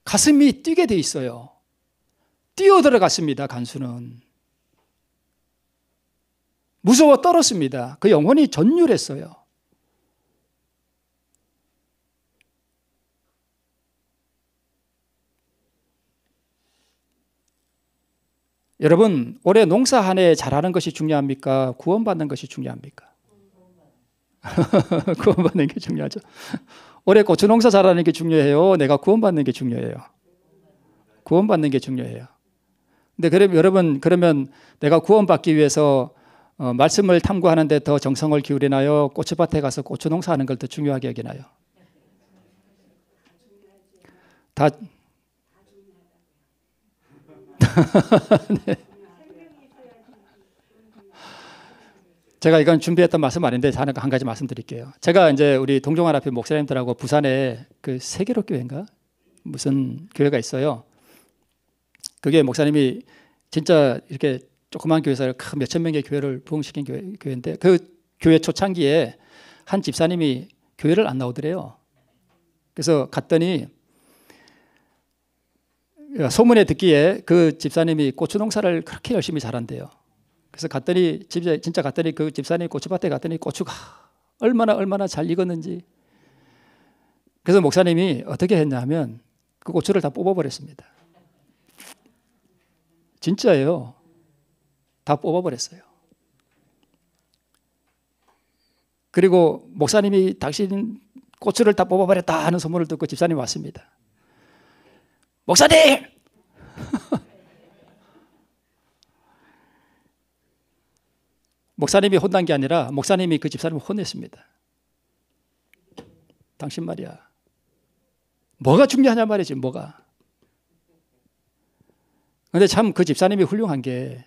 가슴이 뛰게 돼 있어요. 뛰어 들어갔습니다. 간수는 무서워 떨었습니다. 그 영혼이 전율했어요. 여러분, 올해 농사 한 해 잘하는 것이 중요합니까? 구원받는 것이 중요합니까? 구원받는 게 중요하죠. 올해 고추 농사 잘하는 게 중요해요? 내가 구원받는 게 중요해요? 구원받는 게 중요해요. 근데 그럼 여러분, 그러면 내가 구원받기 위해서 말씀을 탐구하는데 더 정성을 기울이나요? 고추밭에 가서 고추 농사하는 걸 더 중요하게 여기나요? 다 네. 제가 이건 준비했던 말씀 아닌데 한 가지 말씀드릴게요. 제가 이제 우리 동종하나교 목사님들하고 부산에 그 세계로 교회인가 무슨 교회가 있어요. 그게 목사님이 진짜 이렇게 조그만 교회에서 큰 몇천 명의 교회를 부흥시킨 교회인데 그 교회 초창기에 한 집사님이 교회를 안 나오더래요. 그래서 갔더니 소문에 듣기에 그 집사님이 고추 농사를 그렇게 열심히 잘한대요. 그래서 갔더니 진짜 갔더니 그 집사님 고추밭에 갔더니 고추가 얼마나 잘 익었는지. 그래서 목사님이 어떻게 했냐면 그 고추를 다 뽑아버렸습니다. 진짜예요. 다 뽑아버렸어요. 그리고 목사님이 당신 고추를 다 뽑아버렸다 하는 소문을 듣고 집사님이 왔습니다. 목사님! 목사님이 혼난 게 아니라 목사님이 그 집사님을 혼냈습니다. 당신 말이야. 뭐가 중요하냐 말이지, 뭐가. 그런데 참 그 집사님이 훌륭한 게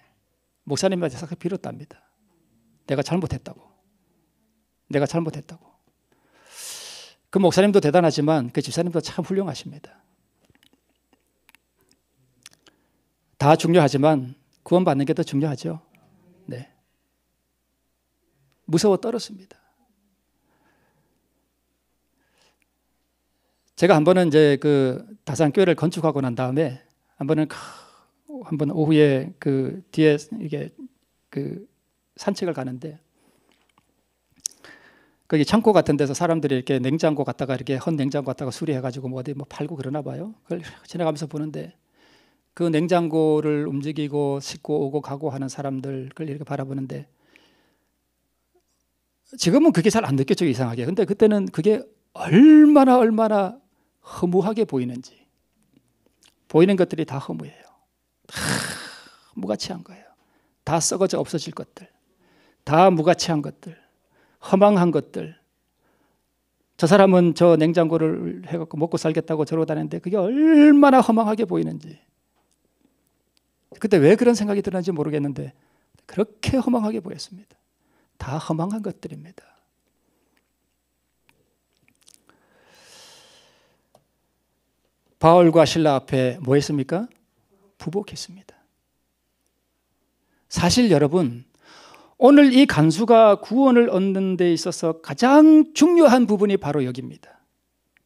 목사님한테 싹 빌었답니다. 내가 잘못했다고. 그 목사님도 대단하지만 그 집사님도 참 훌륭하십니다. 다 중요하지만 구원받는 게 더 중요하죠. 네. 무서워 떨었습니다. 제가 한 번은 이제 그 다산교회를 건축하고 난 다음에 한 번은 오후에 그 뒤에 이게 그 산책을 가는데 거기 창고 같은 데서 사람들이 이렇게 냉장고 갖다가 이렇게 헌 냉장고 갖다가 수리해가지고 뭐 어디 뭐 팔고 그러나 봐요. 그걸 지나가면서 보는데 그 냉장고를 움직이고 싣고 오고 가고 하는 사람들 그걸 이렇게 바라보는데 지금은 그게 잘 안 느껴져요, 이상하게. 근데 그때는 그게 얼마나 허무하게 보이는지. 보이는 것들이 다 허무해요. 다 무가치한 거예요. 다 썩어져 없어질 것들. 다 무가치한 것들. 허망한 것들. 저 사람은 저 냉장고를 해갖고 먹고 살겠다고 저러고 다니는데 그게 얼마나 허망하게 보이는지. 그때 왜 그런 생각이 들었는지 모르겠는데 그렇게 허망하게 보였습니다. 다 허망한 것들입니다. 바울과 실라 앞에 뭐 했습니까? 부복했습니다. 사실 여러분, 오늘 이 간수가 구원을 얻는 데 있어서 가장 중요한 부분이 바로 여기입니다.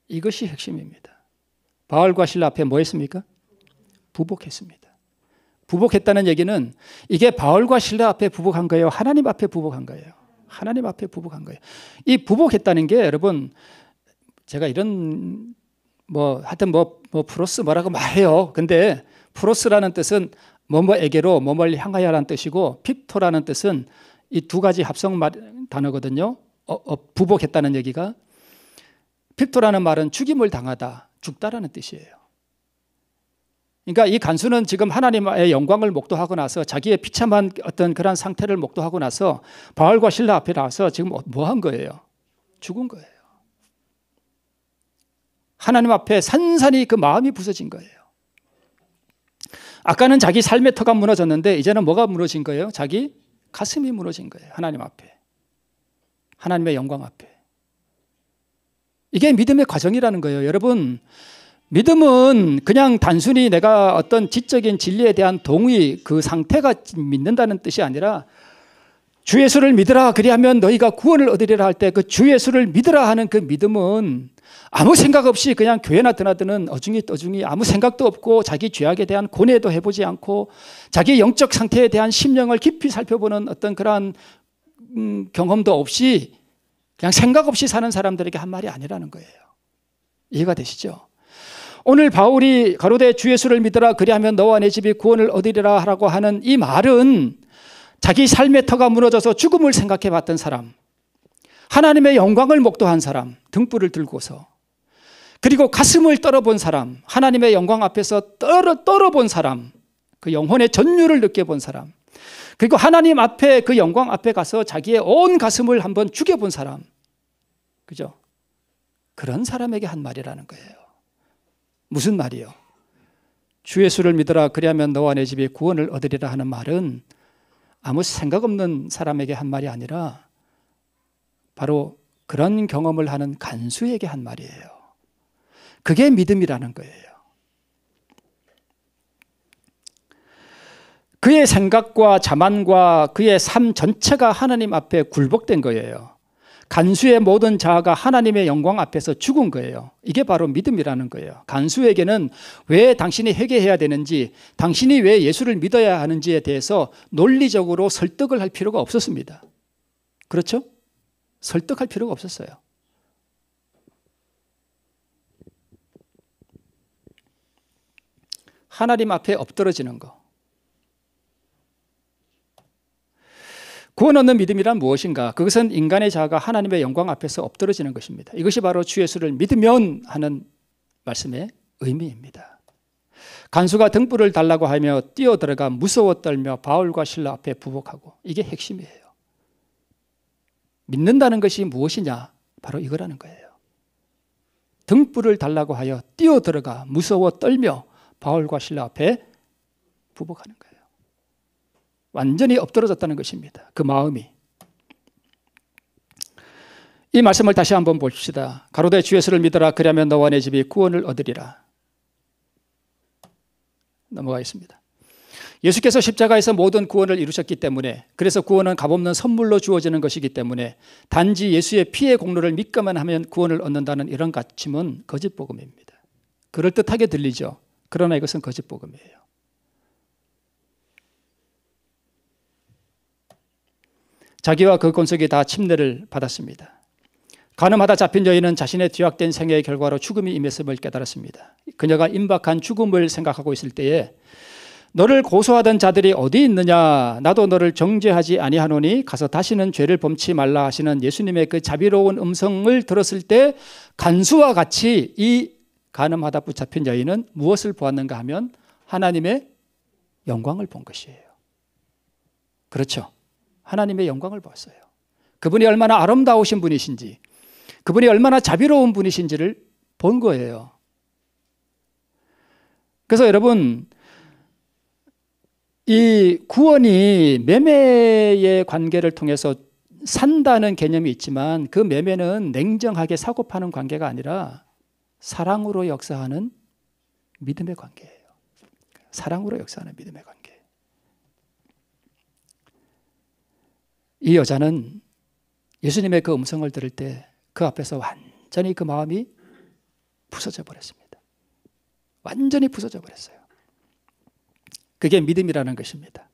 이것이 핵심입니다. 바울과 실라 앞에 뭐 했습니까? 부복했습니다. 부복했다는 얘기는 이게 바울과 실라 앞에 부복한 거예요? 하나님 앞에 부복한 거예요? 하나님 앞에 부복한 거예요. 이 부복했다는 게 여러분, 제가 이런 하여튼 프로스 뭐라고 말해요. 근데 프로스라는 뜻은 뭐뭐에게로 뭐뭘 향하여라는 뜻이고 픽토라는 뜻은 이 두 가지 합성 단어거든요. 부복했다는 얘기가. 픽토라는 말은 죽임을 당하다, 죽다라는 뜻이에요. 그러니까 이 간수는 지금 하나님의 영광을 목도하고 나서 자기의 비참한 어떤 그런 상태를 목도하고 나서 바울과 실라 앞에 나와서 지금 뭐 한 거예요? 죽은 거예요. 하나님 앞에 산산이 그 마음이 부서진 거예요. 아까는 자기 삶의 터가 무너졌는데 이제는 뭐가 무너진 거예요? 자기 가슴이 무너진 거예요. 하나님 앞에. 하나님의 영광 앞에. 이게 믿음의 과정이라는 거예요. 여러분, 믿음은 그냥 단순히 내가 어떤 지적인 진리에 대한 동의, 그 상태가 믿는다는 뜻이 아니라 주 예수를 믿으라 그리하면 너희가 구원을 얻으리라 할 때 그 주 예수를 믿으라 하는 그 믿음은 아무 생각 없이 그냥 교회나 드나드는 어중이 떠중이 아무 생각도 없고 자기 죄악에 대한 고뇌도 해보지 않고 자기 영적 상태에 대한 심령을 깊이 살펴보는 어떤 그러한 경험도 없이 그냥 생각 없이 사는 사람들에게 한 말이 아니라는 거예요. 이해가 되시죠? 오늘 바울이 가로되 주 예수를 믿으라 그리하면 너와 내 집이 구원을 얻으리라 하라고 하는 이 말은 자기 삶의 터가 무너져서 죽음을 생각해 봤던 사람, 하나님의 영광을 목도한 사람, 등불을 들고서, 그리고 가슴을 떨어본 사람, 하나님의 영광 앞에서 떨어본 사람, 그 영혼의 전율을 느껴본 사람, 그리고 하나님 앞에 그 영광 앞에 가서 자기의 온 가슴을 한번 죽여본 사람, 그죠? 그런 사람에게 한 말이라는 거예요. 무슨 말이요? 주 예수를 믿으라 그리하면 너와 내 집이 구원을 얻으리라 하는 말은 아무 생각 없는 사람에게 한 말이 아니라 바로 그런 경험을 하는 간수에게 한 말이에요. 그게 믿음이라는 거예요. 그의 생각과 자만과 그의 삶 전체가 하나님 앞에 굴복된 거예요. 간수의 모든 자아가 하나님의 영광 앞에서 죽은 거예요. 이게 바로 믿음이라는 거예요. 간수에게는 왜 당신이 회개해야 되는지, 당신이 왜 예수를 믿어야 하는지에 대해서 논리적으로 설득을 할 필요가 없었습니다. 그렇죠? 설득할 필요가 없었어요. 하나님 앞에 엎드러지는 거. 구원 얻는 믿음이란 무엇인가? 그것은 인간의 자아가 하나님의 영광 앞에서 엎드러지는 것입니다. 이것이 바로 주 예수를 믿으면 하는 말씀의 의미입니다. 간수가 등불을 달라고 하며 뛰어들어가 무서워 떨며 바울과 실라 앞에 부복하고, 이게 핵심이에요. 믿는다는 것이 무엇이냐? 바로 이거라는 거예요. 등불을 달라고 하여 뛰어들어가 무서워 떨며 바울과 실라 앞에 부복하는 거예요. 완전히 엎드러졌다는 것입니다. 그 마음이. 이 말씀을 다시 한번 봅시다. 가로되 주 예수를 믿으라 그리하면 너와 내 집이 구원을 얻으리라. 넘어가겠습니다. 예수께서 십자가에서 모든 구원을 이루셨기 때문에, 그래서 구원은 값없는 선물로 주어지는 것이기 때문에 단지 예수의 피의 공로를 믿기만 하면 구원을 얻는다는 이런 가르침은 거짓복음입니다. 그럴듯하게 들리죠. 그러나 이것은 거짓복음이에요. 자기와 그 권속이 다 침례를 받았습니다. 간음하다 잡힌 여인은 자신의 뒤락된 생애의 결과로 죽음이 임했음을 깨달았습니다. 그녀가 임박한 죽음을 생각하고 있을 때에 너를 고소하던 자들이 어디 있느냐? 나도 너를 정죄하지 아니하노니 가서 다시는 죄를 범치 말라 하시는 예수님의 그 자비로운 음성을 들었을 때 간수와 같이 이 간음하다 붙잡힌 여인은 무엇을 보았는가 하면 하나님의 영광을 본 것이에요. 그렇죠? 하나님의 영광을 보았어요. 그분이 얼마나 아름다우신 분이신지, 그분이 얼마나 자비로운 분이신지를 본 거예요. 그래서 여러분, 이 구원이 매매의 관계를 통해서 산다는 개념이 있지만 그 매매는 냉정하게 사고 파는 관계가 아니라 사랑으로 역사하는 믿음의 관계예요. 사랑으로 역사하는 믿음의 관계. 이 여자는 예수님의 그 음성을 들을 때 그 앞에서 완전히 그 마음이 부서져 버렸습니다. 완전히 부서져 버렸어요. 그게 믿음이라는 것입니다.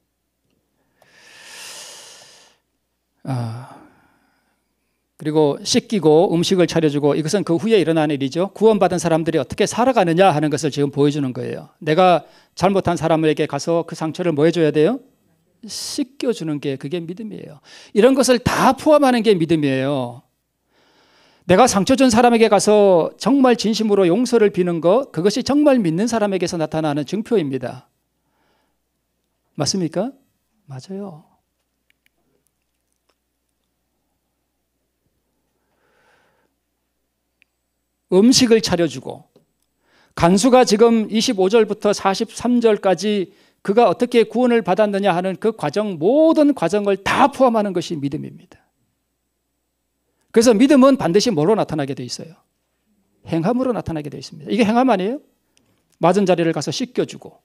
그리고 씻기고 음식을 차려주고 이것은 그 후에 일어난 일이죠. 구원받은 사람들이 어떻게 살아가느냐 하는 것을 지금 보여주는 거예요. 내가 잘못한 사람에게 가서 그 상처를 뭐 해줘야 돼요? 씻겨주는 게 그게 믿음이에요. 이런 것을 다 포함하는 게 믿음이에요. 내가 상처 준 사람에게 가서 정말 진심으로 용서를 비는 것, 그것이 정말 믿는 사람에게서 나타나는 증표입니다. 맞습니까? 맞아요. 음식을 차려주고 간수가 지금 25절부터 43절까지 그가 어떻게 구원을 받았느냐 하는 그 과정, 모든 과정을 다 포함하는 것이 믿음입니다. 그래서 믿음은 반드시 뭐로 나타나게 돼 있어요? 행함으로 나타나게 돼 있습니다. 이게 행함 아니에요? 맞은 자리를 가서 씻겨주고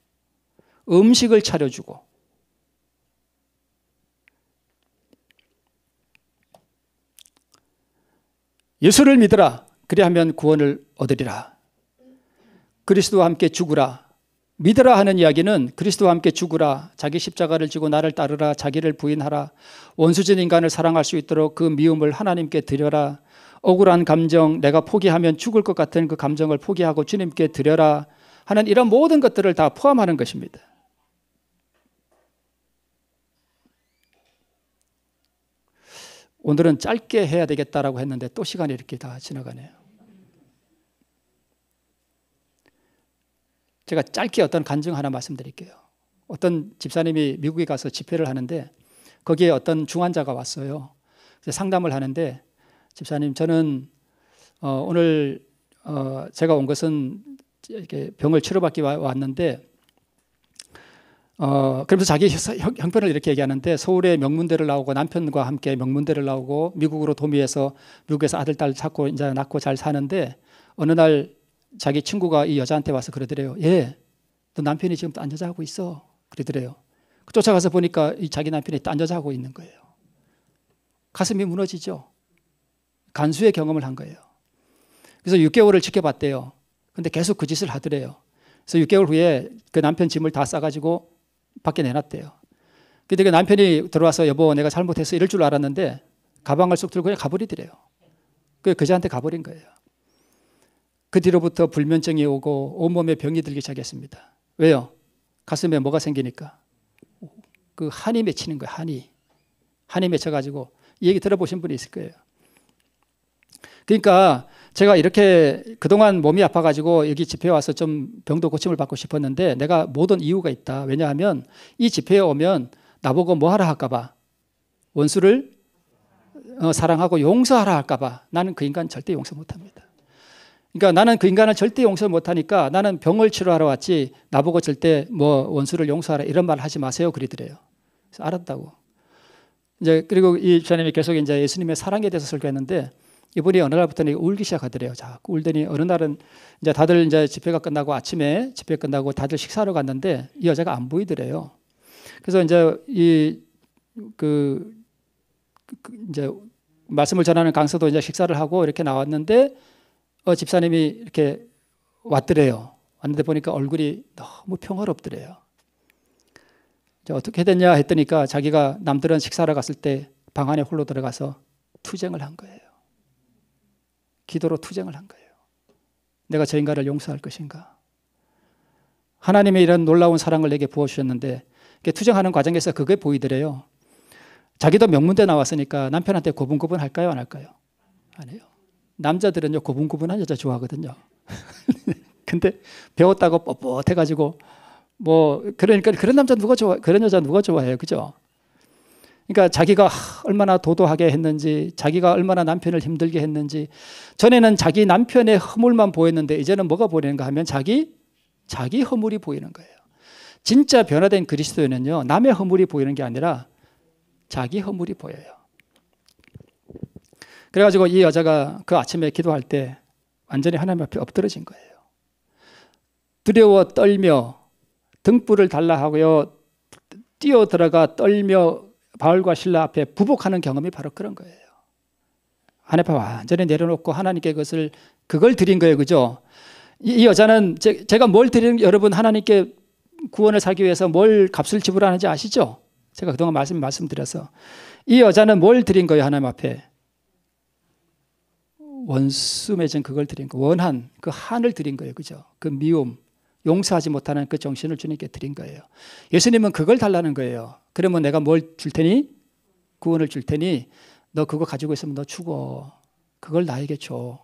음식을 차려주고 예수를 믿으라. 그리하면 구원을 얻으리라. 그리스도와 함께 죽으라. 믿으라 하는 이야기는 그리스도와 함께 죽으라. 자기 십자가를 지고 나를 따르라. 자기를 부인하라. 원수진 인간을 사랑할 수 있도록 그 미움을 하나님께 드려라. 억울한 감정, 내가 포기하면 죽을 것 같은 그 감정을 포기하고 주님께 드려라 하는 이런 모든 것들을 다 포함하는 것입니다. 오늘은 짧게 해야 되겠다라고 했는데 또 시간이 이렇게 다 지나가네요. 제가 짧게 어떤 간증 하나 말씀드릴게요. 어떤 집사님이 미국에 가서 집회를 하는데 거기에 어떤 중환자가 왔어요. 그래서 상담을 하는데 집사님, 저는 오늘 제가 온 것은 이렇게 병을 치료받기 왔는데 그러면서 자기 형편을 이렇게 얘기하는데 서울에 명문대를 나오고 남편과 함께 명문대를 나오고 미국으로 도미해서 미국에서 아들, 딸 찾고 이제 낳고 잘 사는데 어느 날 자기 친구가 이 여자한테 와서 그러더래요. 예, 너 남편이 지금 딴 여자하고 있어. 그러더래요. 쫓아가서 보니까 이 자기 남편이 딴 여자하고 있는 거예요. 가슴이 무너지죠. 간수의 경험을 한 거예요. 그래서 6개월을 지켜봤대요. 근데 계속 그 짓을 하더래요. 그래서 6개월 후에 그 남편 짐을 다 싸가지고 밖에 내놨대요. 근데 그 남편이 들어와서 여보 내가 잘못했어 이럴 줄 알았는데 가방을 쏙 들고 그냥 가버리더래요. 그 여자한테 가버린 거예요. 그 뒤로부터 불면증이 오고 온몸에 병이 들기 시작했습니다. 왜요? 가슴에 뭐가 생기니까 그 한이 맺히는 거예요. 한이 맺혀가지고 이 얘기 들어보신 분이 있을 거예요. 그러니까 제가 이렇게 그동안 몸이 아파가지고 여기 집회에 와서 좀 병도 고침을 받고 싶었는데 내가 못 온 이유가 있다. 왜냐하면 이 집회에 오면 나보고 뭐 하라 할까 봐, 원수를 사랑하고 용서하라 할까 봐 나는 그 인간 절대 용서 못합니다. 그러니까 나는 그 인간을 절대 용서 못하니까 나는 병을 치료하러 왔지 나보고 절대 뭐 원수를 용서하라 이런 말 하지 마세요 그러더래요. 그래서 알았다고. 이제 그리고 이 집사님이 계속 이제 예수님의 사랑에 대해서 설교했는데 이분이 어느 날부터 울기 시작하더래요. 자꾸 울더니 어느 날은 이제 다들 이제 집회가 끝나고 아침에 집회 끝나고 다들 식사하러 갔는데 이 여자가 안 보이더래요. 그래서 이제 이제 말씀을 전하는 강사도 이제 식사를 하고 이렇게 나왔는데 집사님이 이렇게 왔더래요. 왔는데 보니까 얼굴이 너무 평화롭더래요. 어떻게 됐냐 했더니까 자기가 남들은 식사하러 갔을 때 방 안에 홀로 들어가서 투쟁을 한 거예요. 기도로 투쟁을 한 거예요. 내가 저 인간을 용서할 것인가? 하나님의 이런 놀라운 사랑을 내게 부어주셨는데 투쟁하는 과정에서 그게 보이더래요. 자기도 명문대 나왔으니까 남편한테 고분고분 할까요? 안 할까요? 안 해요. 남자들은요 고분고분한 여자 좋아하거든요. 근데 배웠다고 뻣뻣해가지고 뭐 그러니까 그런 남자 누가 좋아? 그런 여자 누가 좋아해요, 그죠? 그러니까 자기가 얼마나 도도하게 했는지, 자기가 얼마나 남편을 힘들게 했는지. 전에는 자기 남편의 허물만 보였는데 이제는 뭐가 보이는가 하면 자기 허물이 보이는 거예요. 진짜 변화된 그리스도인은요 남의 허물이 보이는 게 아니라 자기 허물이 보여요. 그래가지고 이 여자가 그 아침에 기도할 때 완전히 하나님 앞에 엎드러진 거예요. 두려워 떨며 등불을 달라 하고요, 뛰어 들어가 떨며 바울과 실라 앞에 부복하는 경험이 바로 그런 거예요. 하나님 앞에 완전히 내려놓고 하나님께 그걸 드린 거예요. 그죠? 이 여자는 제가 뭘 드리는, 여러분 하나님께 구원을 사기 위해서 뭘 값을 지불하는지 아시죠? 제가 그동안 말씀드려서 이 여자는 뭘 드린 거예요? 하나님 앞에 원수 맺은 그걸 드린 거, 원한 그 한을 드린 거예요. 그죠? 그 미움, 용서하지 못하는 그 정신을 주님께 드린 거예요. 예수님은 그걸 달라는 거예요. 그러면 내가 뭘 줄 테니? 구원을 줄 테니 너 그거 가지고 있으면 너 죽어. 그걸 나에게 줘.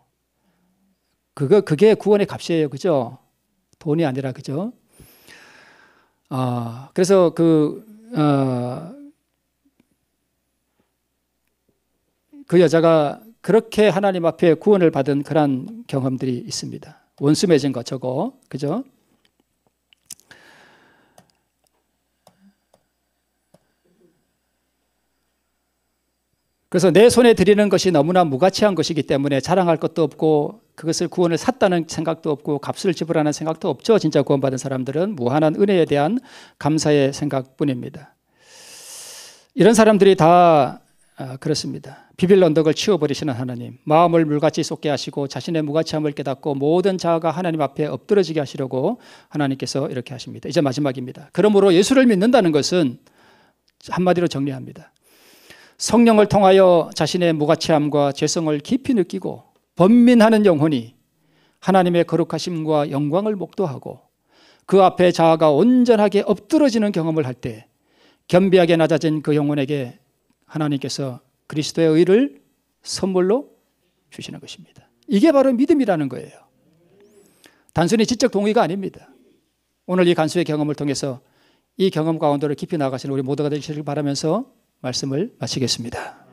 그게 구원의 값이에요. 그죠? 돈이 아니라. 그죠? 그래서 그 여자가 그렇게 하나님 앞에 구원을 받은 그런 경험들이 있습니다. 원수 맺은 거 저거. 그죠? 그래서 내 손에 드리는 것이 너무나 무가치한 것이기 때문에 자랑할 것도 없고 그것을 구원을 샀다는 생각도 없고 값을 지불하는 생각도 없죠. 진짜 구원받은 사람들은 무한한 은혜에 대한 감사의 생각뿐입니다. 이런 사람들이 다 그렇습니다. 비빌 언덕을 치워버리시는 하나님, 마음을 물같이 쏟게 하시고 자신의 무가치함을 깨닫고 모든 자아가 하나님 앞에 엎드러지게 하시려고 하나님께서 이렇게 하십니다. 이제 마지막입니다. 그러므로 예수를 믿는다는 것은 한마디로 정리합니다. 성령을 통하여 자신의 무가치함과 죄성을 깊이 느끼고 번민하는 영혼이 하나님의 거룩하심과 영광을 목도하고 그 앞에 자아가 온전하게 엎드러지는 경험을 할 때 겸비하게 낮아진 그 영혼에게 하나님께서 그리스도의 의를 선물로 주시는 것입니다. 이게 바로 믿음이라는 거예요. 단순히 지적 동의가 아닙니다. 오늘 이 간수의 경험을 통해서 이 경험 가운데로 깊이 나가시는 우리 모두가 되시길 바라면서 말씀을 마치겠습니다.